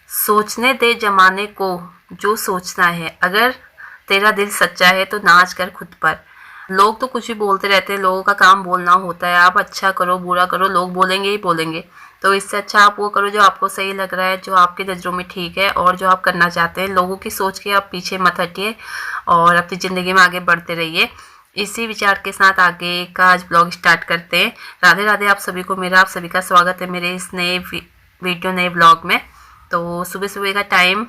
सोचने दे जमाने को जो सोचना है, अगर तेरा दिल सच्चा है तो नाच कर खुद पर। लोग तो कुछ भी बोलते रहते हैं, लोगों का काम बोलना होता है। आप अच्छा करो बुरा करो, लोग बोलेंगे ही बोलेंगे। तो इससे अच्छा आप वो करो जो आपको सही लग रहा है, जो आपकी नज़रों में ठीक है और जो आप करना चाहते हैं। लोगों की सोच के आप पीछे मत हटिए और अपनी ज़िंदगी में आगे बढ़ते रहिए। इसी विचार के साथ आगे का आज ब्लॉग स्टार्ट करते हैं। राधे राधे आप सभी को, मेरा आप सभी का स्वागत है मेरे इस नए वीडियो नए ब्लॉग में। तो सुबह सुबह का टाइम,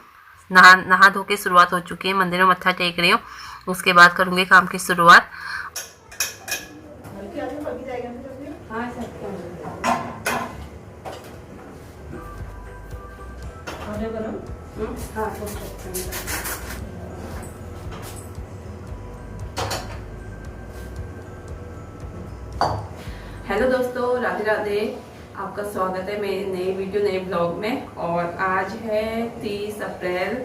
नहा धो के शुरुआत हो चुकी है, मंदिर में मत्था टेक रही हूँ। उसके बाद करूँगी काम की शुरुआत। हेलो दोस्तों, राधे राधे। आपका स्वागत है मेरे नए वीडियो नए ब्लॉग में। और आज है 30 अप्रैल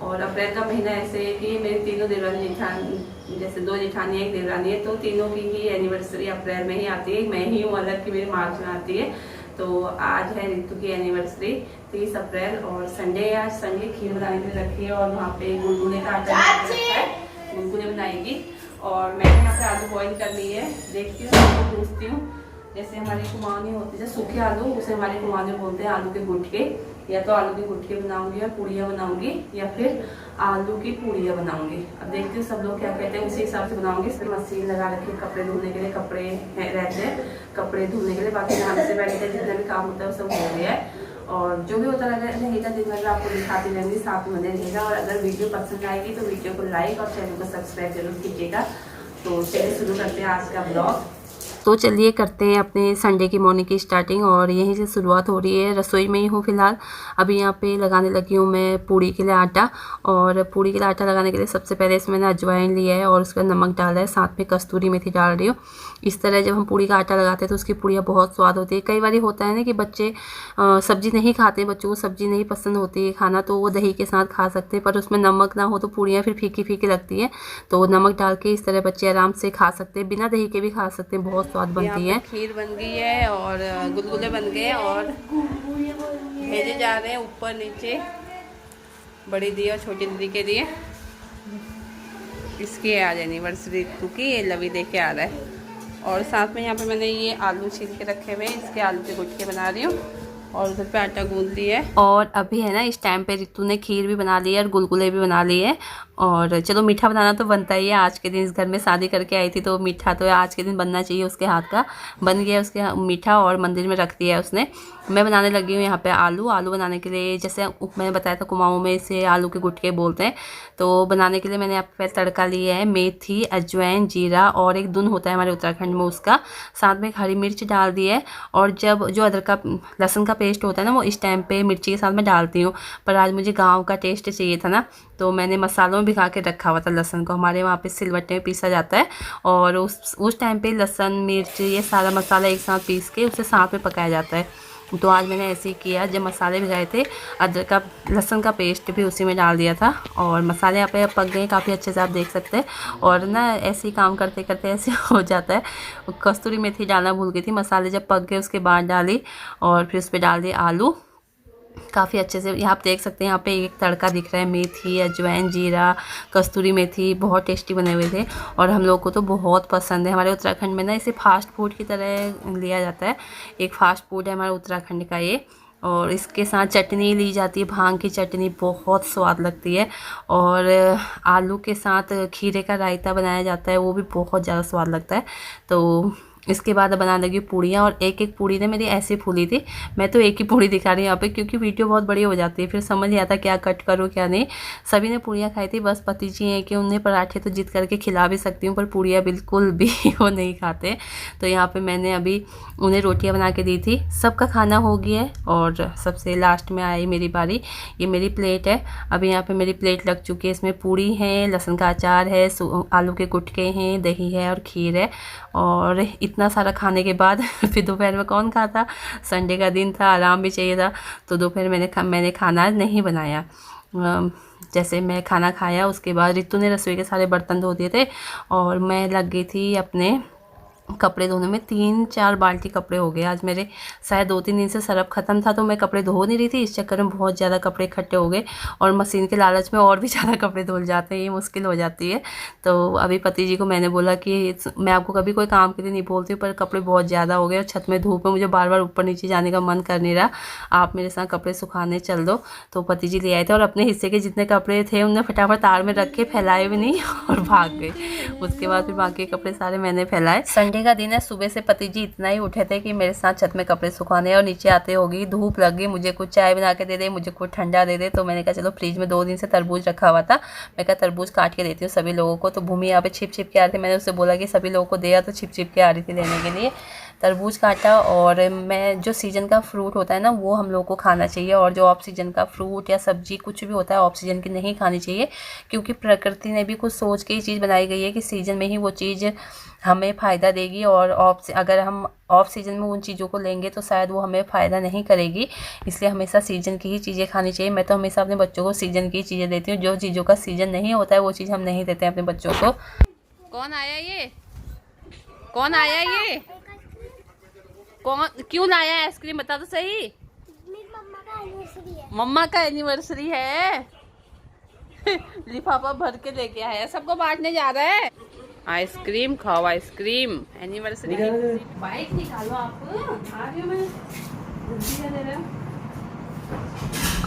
और अप्रैल का महीना ऐसे है कि मेरे तीनों देवरानी जेठानी, जैसे 2 जेठानी एक देवरानी है, तो तीनों की ही एनिवर्सरी अप्रैल में ही आती है। मैं ही हूँ अलग की मेरी मार्च में आती है। तो आज है रितु की एनिवर्सरी 30 अप्रैल और संडे है। आज संडे खीर बनाने के लिए रखी है और वहाँ पे गुनगुने का आटा रखा है, गुनगुने बनाएगी। और मैंने यहाँ पे आलू बॉईल कर ली है। देखती हूँ, आपको पूछती हूँ। जैसे हमारी कुमाऊनी होती है सूखे आलू, उसे हमारी कुमाऊनी बोलते हैं आलू के गुटके। या तो आलू के गुटके बनाऊंगी या पूड़ियाँ बनाऊंगी या फिर आलू की पूड़ियाँ बनाऊंगी। अब देखती हूँ सब लोग क्या कहते हैं, उसी हिसाब से बनाऊंगी। इसमें मशीन लगा रखी है कपड़े धोने के लिए, कपड़े रहते हैं कपड़े धोने के लिए। बाकी नहाने से पहले जितना भी काम होता है वो सब हो गया है। और जो भी होता रहेगा दिन भर आपको दिखाती रहेंगी, साथ में बने रहेगा। और अगर वीडियो पसंद आएगी तो वीडियो को लाइक और चैनल को सब्सक्राइब जरूर कीजिएगा। तो चलिए शुरू करते हैं आज का ब्लॉग। तो चलिए करते हैं अपने संडे की मॉर्निंग की स्टार्टिंग। और यहीं से शुरुआत हो रही है। रसोई में ही हूँ फिलहाल। अभी यहाँ पे लगाने लगी हूँ मैं पूड़ी के लिए आटा। और पूड़ी के लिए आटा लगाने के लिए सबसे पहले इसमें मैंने अजवाइन लिया है और उसका नमक डाला है, साथ में कस्तूरी मेथी डाल रही हूँ। इस तरह जब हम पूड़ी का आटा लगाते हैं तो उसकी पूड़ियाँ बहुत स्वाद होती है। कई बार होता है ना कि बच्चे सब्जी नहीं खाते, बच्चों को सब्जी नहीं पसंद होती है खाना, तो वो दही के साथ खा सकते हैं, पर उसमें नमक ना हो तो पूड़ियाँ फिर फीकी फीकी लगती है। तो नमक डाल के इस तरह बच्चे आराम से खा सकते हैं, बिना दही के भी खा सकते हैं, बहुत स्वाद बनती है। खीर बन गई है और गुलगुले बन गए और भेजे जा रहे हैं ऊपर नीचे, बड़ी दी और छोटी दीदी के लिए। इसकी आज एनिवर्सरी की ये लवी दे के आ रहा है। और साथ में यहाँ पे मैंने ये आलू छील के रखे हुए हैं, इसके आलू के गुटके बना रही हूँ। और उधर पे आटा गूंद लिया है। और अभी है ना इस टाइम पे रितु ने खीर भी बना ली है और गुलगुले भी बना लिए है। और चलो मीठा बनाना तो बनता ही है। आज के दिन इस घर में शादी करके आई थी तो मीठा तो आज के दिन बनना चाहिए। उसके हाथ का बन गया उसके मीठा और मंदिर में रख दिया है उसने। मैं बनाने लगी हूँ यहाँ पे आलू बनाने के लिए। जैसे मैंने बताया था कुमाऊँ में इसे आलू के गुटके बोलते हैं। तो बनाने के लिए मैंने यहाँ पे तड़का लिया है, मेथी, अजवाइन, जीरा और एक धुन होता है हमारे उत्तराखंड में उसका, साथ में हरी मिर्च डाल दी है। और जब जो अदरक का लहसुन का पेस्ट होता है ना, वो इस टाइम पे मिर्ची के साथ में डालती हूँ। पर आज मुझे गाँव का टेस्ट चाहिए था ना, तो मैंने मसालों में भिगा के रखा हुआ था लहसुन को। हमारे वहाँ पे सिलबट्टे में पीसा जाता है और उस टाइम पे लहसुन मिर्च ये सारा मसाला एक साथ पीस के उसे साथ में पकाया जाता है। तो आज मैंने ऐसे ही किया। जब मसाले भिगाए थे, अदरक का लहसुन का पेस्ट भी उसी में डाल दिया था और मसाले यहाँ पे पक गए काफ़ी अच्छे से, आप देख सकते हैं। और ना ऐसे ही काम करते करते ऐसे हो जाता है। कस्तूरी मेथी डालना भूल गई थी। मसाले जब पक गए उसके बाद डाली और फिर उस पर डाल दिए आलू काफ़ी अच्छे से। यहाँ आप देख सकते हैं, यहाँ पे एक तड़का दिख रहा है, मेथी, अजवाइन, जीरा, कस्तूरी मेथी, बहुत टेस्टी बने हुए थे और हम लोग को तो बहुत पसंद है। हमारे उत्तराखंड में ना इसे फास्ट फूड की तरह लिया जाता है। एक फास्ट फूड है हमारे उत्तराखंड का ये। और इसके साथ चटनी ली जाती है, भांग की चटनी, बहुत स्वाद लगती है। और आलू के साथ खीरे का रायता बनाया जाता है, वो भी बहुत ज़्यादा स्वाद लगता है। तो इसके बाद बनाने लगी पूड़ियाँ और एक एक पूड़ी ने मेरी ऐसे फूली थी। मैं तो एक ही पूड़ी दिखा रही हूँ यहाँ पे क्योंकि वीडियो बहुत बड़ी हो जाती है, फिर समझ नहीं आता क्या कट करूँ क्या नहीं। सभी ने पूड़ियाँ खाई थी, बस पति जी हैं कि उन्हें पराठे तो जिद करके खिला भी सकती हूँ पर पूड़ियाँ बिल्कुल भी वो नहीं खाते। तो यहाँ पर मैंने अभी उन्हें रोटियाँ बना के दी थी। सबका खाना हो गया है और सबसे लास्ट में आई मेरी बारी। ये मेरी प्लेट है। अभी यहाँ पर मेरी प्लेट लग चुकी है। इसमें पूड़ी है, लहसुन का अचार है, आलू के गुटके हैं, दही है और खीर है। और इतना सारा खाने के बाद फिर दोपहर में कौन खाता, संडे का दिन था, आराम भी चाहिए था। तो दोपहर मैंने खाना नहीं बनाया। जैसे मैं खाना खाया उसके बाद रितु ने रसोई के सारे बर्तन धो दिए थे और मैं लग गई थी अपने कपड़े धोने में 3-4 बाल्टी कपड़े हो गए आज मेरे। शायद 2-3 दिन से सरफ ख़त्म था तो मैं कपड़े धो नहीं रही थी, इस चक्कर में बहुत ज़्यादा कपड़े इकट्ठे हो गए और मशीन के लालच में और भी ज़्यादा कपड़े धुल जाते हैं, ये मुश्किल हो जाती है। तो अभी पति जी को मैंने बोला कि मैं आपको कभी कोई काम के लिए नहीं बोलती हूँ, पर कपड़े बहुत ज़्यादा हो गए और छत में धूप में मुझे बार बार ऊपर नीचे जाने का मन कर नहीं रहा, आप मेरे साथ कपड़े सुखाने चल दो। तो पति जी ले आए थे और अपने हिस्से के जितने कपड़े थे उन्हें फटाफट तार में रख के फैलाए भी नहीं और भाग गए। उसके बाद फिर बाकी कपड़े सारे मैंने फैलाए। संडे का दिन है, सुबह से पति जी इतना ही उठे थे कि मेरे साथ छत में कपड़े सुखाने, और नीचे आते होगी धूप लग गई, मुझे कुछ चाय बना के दे दे, मुझे कुछ ठंडा दे दे। तो मैंने कहा चलो, फ्रिज में 2 दिन से तरबूज रखा हुआ था, मैं कहा तरबूज काट के देती हूँ सभी लोगों को। तो भूमि यहाँ पे छिप छिप के आ रही थी, मैंने उससे बोला कि सभी लोगों को दिया, तो छिप छिप के आ रही थी लेने के लिए। तरबूज काटा, और मैं जो सीज़न का फ्रूट होता है ना वो हम लोग को खाना चाहिए, और जो ऑफ सीजन का फ्रूट या सब्जी कुछ भी होता है ऑफ सीजन की नहीं खानी चाहिए, क्योंकि प्रकृति ने भी कुछ सोच के ये चीज़ बनाई गई है कि सीजन में ही वो चीज़ हमें फ़ायदा देगी, और अगर हम ऑफ सीजन में उन चीज़ों को लेंगे तो शायद वो हमें फ़ायदा नहीं करेगी। इसलिए हमेशा सीजन की ही चीज़ें खानी चाहिए। मैं तो हमेशा अपने बच्चों को सीजन की चीज़ें देती हूँ, जो चीज़ों का सीजन नहीं होता है वो चीज़ हम नहीं देते हैं अपने बच्चों को। कौन आया ये, कौन आया ये, कौन क्यों लाया है आइसक्रीम, बता तो सही। मम्मा का एनिवर्सरी है लिफाफा भर के लेके आया, सबको बांटने जा रहा है। आइसक्रीम खाओ, आइसक्रीम एनिवर्सरी की। बाइक निकालो आप, आ रही हूँ मैं, जल्दी दे रहा हूँ।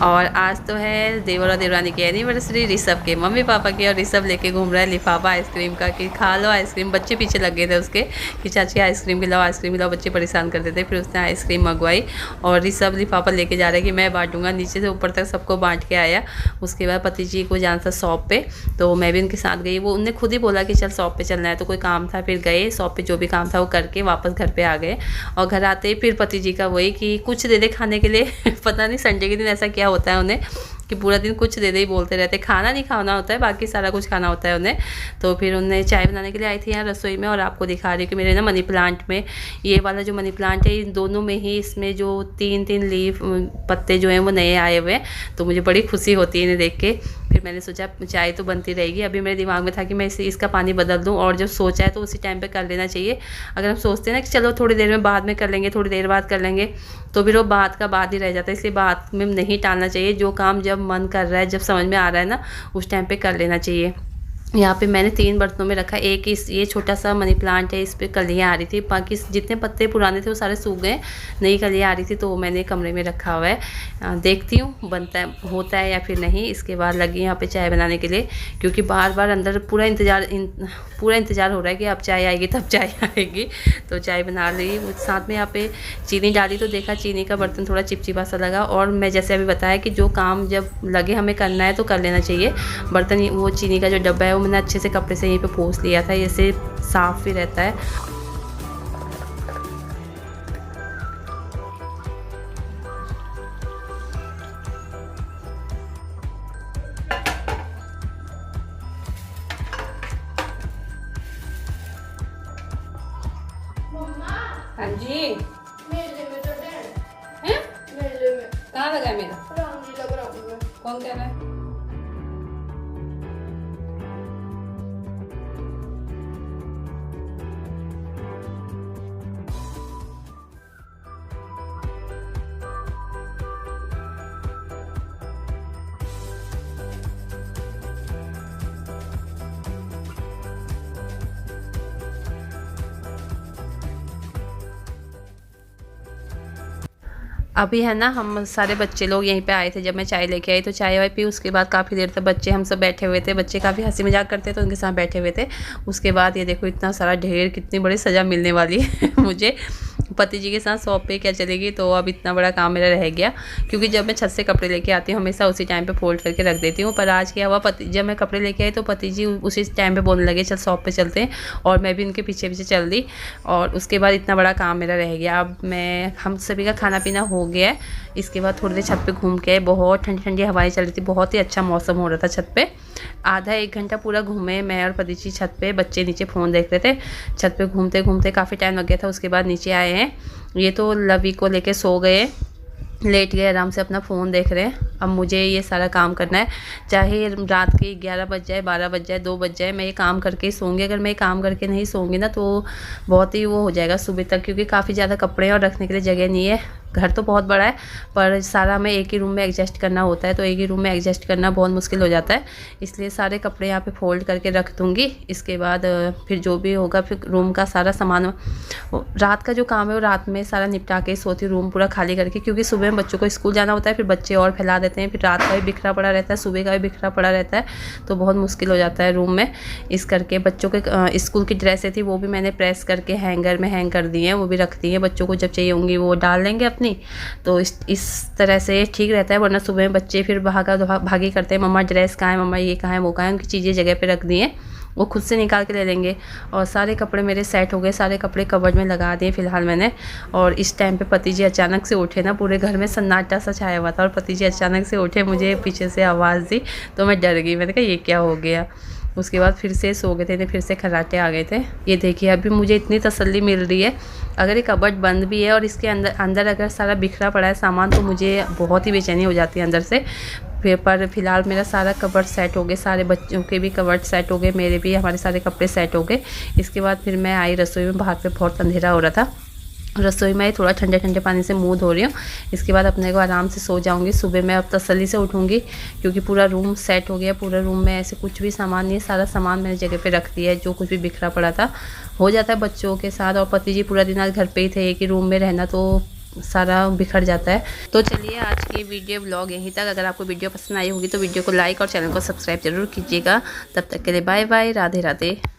और आज तो है देवर और देवरानी की एनिवर्सरी, ऋषभ के मम्मी पापा की, और ऋषभ लेके घूम रहा है लिफाफा आइसक्रीम का कि खा लो आइसक्रीम। बच्चे पीछे लग गए थे उसके कि चाची आइसक्रीम खिलाओ, आइसक्रीम खिलाओ, बच्चे परेशान करते थे। फिर उसने आइसक्रीम मंगवाई और ऋषभ लिफाफा लेके जा रहा है कि मैं बांटूंगा, नीचे से ऊपर तक सबको बांट के आया। उसके बाद पति जी को जाना था शॉप पे, तो मैं भी उनके साथ गई। वो उनने खुद ही बोला कि चल शॉप पे चलना है, तो कोई काम था, फिर गए शॉप पे, जो भी काम था वो करके वापस घर पे आ गए। और घर आते ही फिर पति जी का वही कि कुछ दे दे खाने के लिए पता नहीं संडे के दिन ऐसा क्या होता है उन्हें कि पूरा दिन कुछ दे दे ही बोलते रहते। खाना नहीं खाना होता है, बाकी सारा कुछ खाना होता है उन्हें। तो फिर उन्हें चाय बनाने के लिए आई थी यहाँ रसोई में, और आपको दिखा रही हूँ कि मेरे ना मनी प्लांट में, ये वाला जो मनी प्लांट है, इन दोनों में ही इसमें जो 3-3 लीफ पत्ते जो हैं वो नए आए हुए हैं, तो मुझे बड़ी खुशी होती है इन्हें देख के। फिर मैंने सोचा चाय तो बनती रहेगी, अभी मेरे दिमाग में था कि मैं इसका पानी बदल दूँ, और जब सोचा है तो उसी टाइम पर कर लेना चाहिए। अगर हम सोचते हैं ना कि चलो थोड़ी देर में बाद में कर लेंगे, थोड़ी देर बाद कर लेंगे, तो फिर वो बात का बात ही रह जाता है। इसलिए बात में नहीं टालना चाहिए, जो काम जब मन कर रहा है, जब समझ में आ रहा है ना, उस टाइम पे कर लेना चाहिए। यहाँ पे मैंने 3 बर्तनों में रखा, एक इस ये छोटा सा मनी प्लांट है, इस पे कलियाँ आ रही थी, बाकी जितने पत्ते पुराने थे वो सारे सूख गए, नई कलियाँ आ रही थी, तो मैंने कमरे में रखा हुआ है। देखती हूँ बनता है, होता है या फिर नहीं। इसके बाद लगी यहाँ पे चाय बनाने के लिए, क्योंकि बार बार अंदर पूरा इंतज़ार हो रहा है कि अब चाय आएगी तब चाय आएगी। तो चाय बना ली, साथ में यहाँ पे चीनी डाली, तो देखा चीनी का बर्तन थोड़ा चिपचिपा सा लगा। और मैं जैसे अभी बताया कि जो काम जब लगे हमें करना है तो कर लेना चाहिए। बर्तन वो चीनी का जो डब्बा है मैंने अच्छे से कपड़े से यहीं पे पोंछ लिया था, इससे साफ भी रहता है। हाँ जी, कहाँ लगा है मेरा? कौन कह रहा है? अभी है ना, हम सारे बच्चे लोग यहीं पे आए थे जब मैं चाय लेके आई, तो चाय वाय पी, उसके बाद काफ़ी देर तक बच्चे हम सब बैठे हुए थे। बच्चे काफ़ी हंसी मजाक करते तो उनके साथ बैठे हुए थे। उसके बाद ये देखो इतना सारा ढेर, कितनी बड़ी सज़ा मिलने वाली है मुझे। पति जी के साथ शॉप पे क्या चलेगी, तो अब इतना बड़ा काम मेरा रह गया, क्योंकि जब मैं छत से कपड़े लेके आती हूँ हमेशा उसी टाइम पे फोल्ड करके रख देती हूँ। पर आज क्या हुआ, जब मैं कपड़े लेके आई तो पति जी उसी टाइम पे बोलने लगे चल शॉप पे चलते हैं, और मैं भी उनके पीछे पीछे चल दी, और उसके बाद इतना बड़ा काम मेरा रह गया। अब हम सभी का खाना पीना हो गया है। इसके बाद थोड़ी देर छत पे घूम के आए, बहुत ठंडी ठंडी हवाएं चल रही थी, बहुत ही अच्छा मौसम हो रहा था छत पे। आधा 1 घंटा पूरा घूमे मैं और पति जी छत पे, बच्चे नीचे फ़ोन देख रहे थे। छत पे घूमते घूमते काफ़ी टाइम लग गया था। उसके बाद नीचे आए हैं, ये तो लवी को लेके सो गए, लेट गए, आराम से अपना फ़ोन देख रहे हैं। अब मुझे ये सारा काम करना है, चाहे रात के 11 बज जाए, 12 बज जाए, 2 बज जाए, मैं ये काम करके ही सोऊंगी। अगर मैं ये काम करके नहीं सोऊंगी ना तो बहुत ही वो हो जाएगा सुबह तक, क्योंकि काफ़ी ज़्यादा कपड़े हैं और रखने के लिए जगह नहीं है। घर तो बहुत बड़ा है पर सारा मैं एक ही रूम में एडजस्ट करना होता है, तो एक ही रूम में एडजस्ट करना बहुत मुश्किल हो जाता है। इसलिए सारे कपड़े यहाँ पे फोल्ड करके रख दूँगी। इसके बाद फिर जो भी होगा, फिर रूम का सारा सामान, रात का जो काम है वो रात में सारा निपटा के सोती, रूम पूरा खाली करके, क्योंकि सुबह में बच्चों को स्कूल जाना होता है, फिर बच्चे और फैला देते हैं, फिर रात का भी बिखरा पड़ा रहता है, सुबह का भी बिखरा पड़ा रहता है, तो बहुत मुश्किल हो जाता है रूम में। इस करके बच्चों के स्कूल की ड्रेसें थी वो भी मैंने प्रेस करके हैंगर में हैंग कर दी हैं, वो भी रख दी हैं। बच्चों को जब चाहिए होंगी वो डाल लेंगे अपनी, तो इस तरह से ठीक रहता है। वरना सुबह में बच्चे फिर भागी करते हैं, मम्मा ड्रेस कहाँ है, मम्मा ये कहाँ है, वो कहाँ है, उनकी चीज़ें जगह पे रख दी हैं, वो खुद से निकाल के ले लेंगे। और सारे कपड़े मेरे सेट हो गए, सारे कपड़े कबर्ड में लगा दिए फ़िलहाल मैंने। और इस टाइम पे पति जी अचानक से उठे ना, पूरे घर में सन्नाटा सा छाया हुआ था, और पति जी अचानक से उठे, मुझे पीछे से आवाज़ दी तो मैं डर गई। मैंने कहा ये क्या हो गया। उसके बाद फिर से सो गए थे, फिर से खर्राटे आ गए थे। ये देखिए अभी मुझे इतनी तसल्ली मिल रही है, अगर ये कबर्ड बंद भी है और इसके अंदर अगर सारा बिखरा पड़ा है सामान, तो मुझे बहुत ही बेचैनी हो जाती है अंदर से। पर फिलहाल मेरा सारा कबर्ड सेट हो गए, सारे बच्चों के भी कबर्ड सेट हो गए, मेरे भी, हमारे सारे कपड़े सेट हो गए। इसके बाद फिर मैं आई रसोई में, बाहर पे बहुत अंधेरा हो रहा था। रसोई में थोड़ा ठंडे ठंडे पानी से मुंह धो रही हूँ। इसके बाद अपने को आराम से सो जाऊंगी। सुबह मैं अब तसल्ली से उठूंगी, क्योंकि पूरा रूम सेट हो गया। पूरा रूम में ऐसे कुछ भी सामान नहीं है, सारा सामान मैंने जगह पे रख दिया है। जो कुछ भी बिखरा पड़ा था, हो जाता है बच्चों के साथ, और पति जी पूरा दिन आज घर पे ही थे, एक ही रूम में रहना तो सारा बिखर जाता है। तो चलिए आज की वीडियो ब्लॉग यहीं तक। अगर आपको वीडियो पसंद आई होगी तो वीडियो को लाइक और चैनल को सब्सक्राइब जरूर कीजिएगा। तब तक के लिए बाय बाय, राधे राधे।